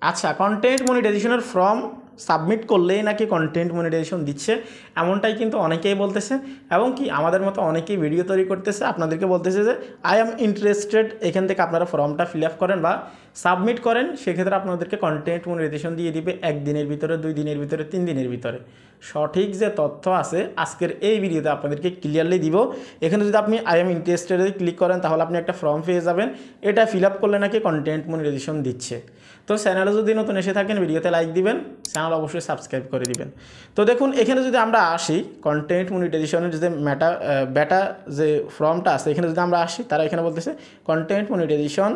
আচ্ছা, কন্টেন্ট মনিটাইজেশনের form submit করলেই নাকি কন্টেন্ট মনিটাইজেশন দিচ্ছে, এমনটাই কিন্তু অনেকেই বলতেছে। এবং কি আমাদের মতো অনেকেই ভিডিও তৈরি করতেছে, আপনাদেরকে বলতেছে যে আই অ্যাম ইন্টারেস্টেড, এখান থেকে আপনারা ফর্মটা ফিল আপ করেন বা সাবমিট করেন, সেক্ষেত্রে আপনাদেরকে কন্টেন্ট মনিটাইজেশন দিয়ে দিবে 1 দিনের ভিতরে, 2 দিনের ভিতরে, 3 দিনের ভিতরে। সঠিক যে তথ্য আছে আজকের এই ভিডিওতে আপনাদেরকে ক্লিয়ারলি দিব। এখানে যদি আপনি আই অ্যাম ইন্টারেস্টেডে ক্লিক করেন তাহলে আপনি একটা ফর্ম পেয়ে যাবেন, এটা ফিল আপ করলে নাকি কন্টেন্ট মনিটাইজেশন দিচ্ছে। তো চ্যানেলে যদি নতুন এসে থাকেন ভিডিওতে লাইক দিবেন, চ্যানেল অবশ্যই সাবস্ক্রাইব করে দিবেন। তো দেখুন এখানে যদি আমরা আসি কন্টেন্ট মনিটাইজেশনের যে বেটা যে ফর্মটা আছে, এখানে যদি আমরা আসি, তারা এখানে বলতেছে content monetization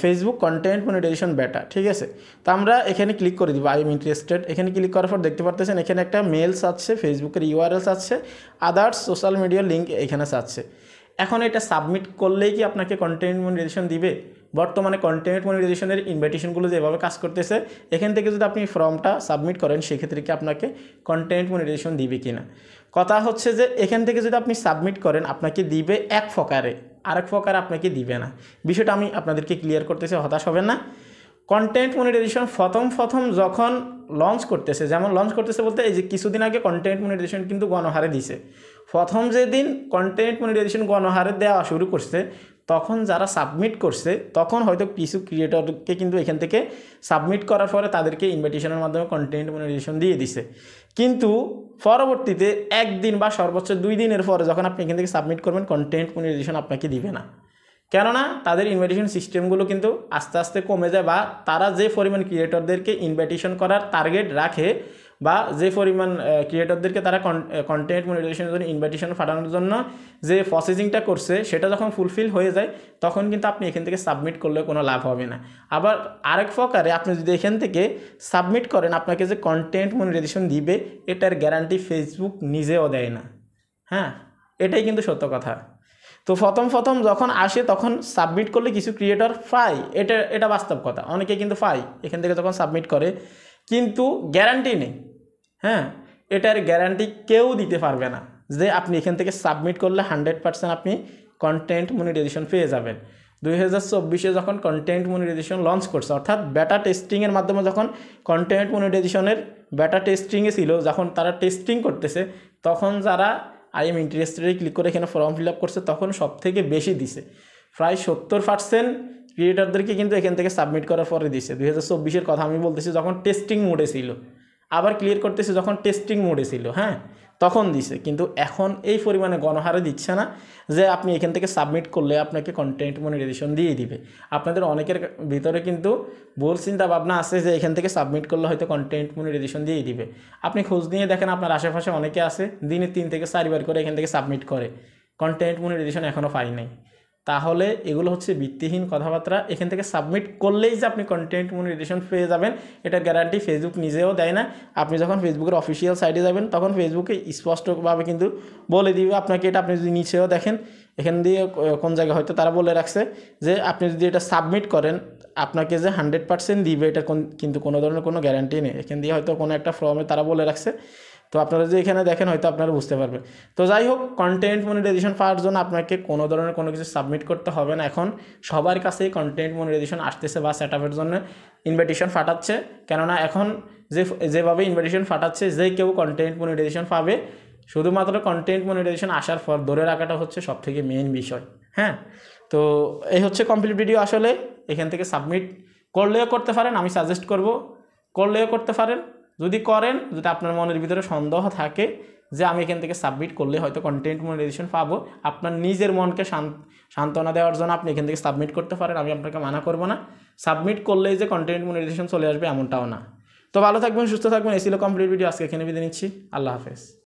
Facebook content monetization beta, ঠিক আছে। তো আমরা এখানে ক্লিক করে দিব আই এম ইন্টারেস্টেড। এখানে ক্লিক করার পর দেখতে পারতেছেন এখানে একটা মেলস আছে, ফেসবুকের ইউআরএলস আছে, আদার্স সোশ্যাল মিডিয়ার লিঙ্ক এখানে আছে। এখন এটা সাবমিট করলেই কি আপনাকে কন্টেন্ট মনিটাইজেশন দিবে? বর্তমানে কন্টেন্ট মনিটাইজেশনের ইনভাইটেশনগুলো যেভাবে কাজ করতেছে, এখান থেকে যদি আপনি ফর্মটা সাবমিট করেন সেক্ষেত্রে কি আপনাকে কন্টেন্ট মনিটাইজেশন দিবে কি না? কথা হচ্ছে যে এখান থেকে যদি আপনি সাবমিট করেন আপনাকে দিবে এক ফকারে, আরেক ফকারে আপনাকে দিবে না। বিষয়টা আমি আপনাদেরকে ক্লিয়ার করতেছি, হতাশ হবেন না। কন্টেন্ট মনিটাইজেশন প্রথম যখন লঞ্চ করতেছে, যেমন লঞ্চ করতেছে বলতে এই যে কিছুদিন আগে কন্টেন্ট মনিটাইজেশন কিন্তু গণহারে দিছে। প্রথম যেদিন কন্টেন্ট মনিটাইজেশন গণহারে দেওয়া শুরু করছে তখন যারা সাবমিট করছে তখন হয়তো কিছু ক্রিয়েটরকে কিন্তু এখান থেকে সাবমিট করার পরে তাদেরকে ইনভাইটেশনের মাধ্যমে কন্টেন্ট মনিটাইজেশন দিয়ে দিছে। কিন্তু পরবর্তীতে 1 দিন বা সর্বোচ্চ 2 দিনের পরে যখন আপনি এখান থেকে সাবমিট করবেন কন্টেন্ট মনিটাইজেশন আপনাকে দিবে না। কেননা তাদের ইনভাইটেশন সিস্টেমগুলো কিন্তু আস্তে আস্তে কমে যায়, বা তারা যে পরিমাণ ক্রিয়েটরদেরকে ইনভাইটেশন করার টার্গেট রাখে বা যে পরিমাণ ক্রিয়েটরদেরকে তারা কন্টেন্ট মনিটাইজেশনের জন্য ইনভাইটেশন পাঠানোর জন্য যে প্রসেসিংটা করছে সেটা যখন ফুলফিল হয়ে যায় তখন কিন্তু আপনি এখান থেকে সাবমিট করলে কোনো লাভ হবে না। আবার আরেক প্রকারে আপনি যদি এখান থেকে সাবমিট করেন আপনাকে যে কন্টেন্ট মনিটাইজেশন দিবে এটার গ্যারান্টি ফেসবুক নিজেও দেয় না। হ্যাঁ, এটাই কিন্তু সত্য কথা। তো প্রথম যখন আসে তখন সাবমিট করলে কিছু ক্রিয়েটর পায়, এটা বাস্তব কথা, অনেকে কিন্তু পায় এখান থেকে যখন সাবমিট করে, কিন্তু গ্যারান্টি নেই। হ্যাঁ, এটার গ্যারান্টি কেউ দিতে পারবে না যে আপনি এখান থেকে সাবমিট করলে 100% আপনি কন্টেন্ট মনিটাইজেশন পেয়ে যাবেন। 2024-এ যখন কন্টেন্ট মনিটাইজেশন লঞ্চ করছে, অর্থাৎ বেটা টেস্টিংয়ের মাধ্যমে যখন কন্টেন্ট মনিটাইজেশনের বেটা টেস্টিংয়ে ছিল, যখন তারা টেস্টিং করতেছে তখন যারা আই এম ইন্টারেস্টেডে ক্লিক করে এখানে ফর্ম ফিল আপ করছে তখন সব থেকে বেশি দিছে, প্রায় 70% ক্রিয়েটরদেরকে কিন্তু এখান থেকে সাবমিট করার পরে দিছে। 2024-এর কথা আমি বলতেছি, যখন টেস্টিং মোডে ছিল। আবার ক্লিয়ার করতেছি যখন টেস্টিং মোডে ছিল, হ্যাঁ তখন দিছে। কিন্তু এখন এই পরিমাণে গণহারে দিচ্ছে না যে আপনি এখান থেকে সাবমিট করলে আপনাকে কন্টেন্ট মনিটাইজেশন দিয়ে দিবে। আপনাদের অনেকের ভিতরে কিন্তু ভুল চিন্তা ভাবনা আছে যে এখান থেকে সাবমিট করলে হয়তো কন্টেন্ট মনিটাইজেশন দিয়ে দিবে। আপনি খোঁজ নিয়ে দেখেন আপনার আশেপাশে অনেকে আছে দিনে 3 থেকে 4 বার করে এখান থেকে সাবমিট করে, কন্টেন্ট মনিটাইজেশন এখনও পাই নাই। তাহলে এগুলো হচ্ছে ভিত্তিহীন কথাবার্তা। এখান থেকে সাবমিট করলেই যে আপনি কন্টেন্ট মনিটাইজেশন পেয়ে যাবেন এটার গ্যারান্টি ফেসবুক নিজেও দেয় না। আপনি যখন ফেসবুকের অফিসিয়াল সাইটে যাবেন তখন ফেসবুকে স্পষ্টভাবে কিন্তু বলে দিবে আপনাকে এটা। আপনি যদি নিচেও দেখেন এখান দিয়ে কোন জায়গায় হয়তো তারা বলে রাখছে যে আপনি যদি এটা সাবমিট করেন আপনাকে যে 100% দিবে, এটা কিন্তু কোনো ধরনের কোনো গ্যারান্টি নেই। এখান দিয়ে হয়তো কোনো একটা ফর্মে তারা বলে রাখছে, তো আপনারা যদি এখানে দেখেন হয়তো আপনারা বুঝতে পারবেন। তো যাই হোক, কন্টেন্ট মনিটাইজেশন পাওয়ার জন্য আপনাকে কোনো ধরনের কোনো কিছু সাবমিট করতে হবে না। এখন সবার কাছেই কন্টেন্ট মনিটাইজেশন আসতেছে বা সেট আপের জন্য ইনভাইটেশন পাঠাচ্ছে। কেননা এখন যেভাবে ইনভাইটেশন পাঠাচ্ছে যে কেউ কন্টেন্ট মনিটাইজেশন পাবে, শুধুমাত্র কন্টেন্ট মনিটাইজেশন আসার পর ধরে রাখাটা হচ্ছে সবথেকে মেইন বিষয়। হ্যাঁ, তো এই হচ্ছে কমপ্লিট ভিডিও। আসলে এখান থেকে সাবমিট করলেও করতে পারেন, আমি সাজেস্ট করব করলেও করতে পারেন। যদি করেন, যদি আপনার মনের ভিতরে সন্দেহ থাকে যে আমি এখান থেকে সাবমিট করলে হয়তো কন্টেন্ট মনিটাইজেশন পাবো, আপনার নিজের মনকে সান্ত্বনা দেওয়ার জন্য আপনি এখান থেকে সাবমিট করতে পারেন, আমি আপনাকে মানা করব না। সাবমিট করলেই যে কন্টেন্ট মনিটাইজেশন চলে আসবে এমনটাও না। তো ভালো থাকবেন, সুস্থ থাকবেন। এই ছিল কমপ্লিট ভিডিও। আজকে এখানে বিদায় নিচ্ছি। আল্লাহ হাফেজ।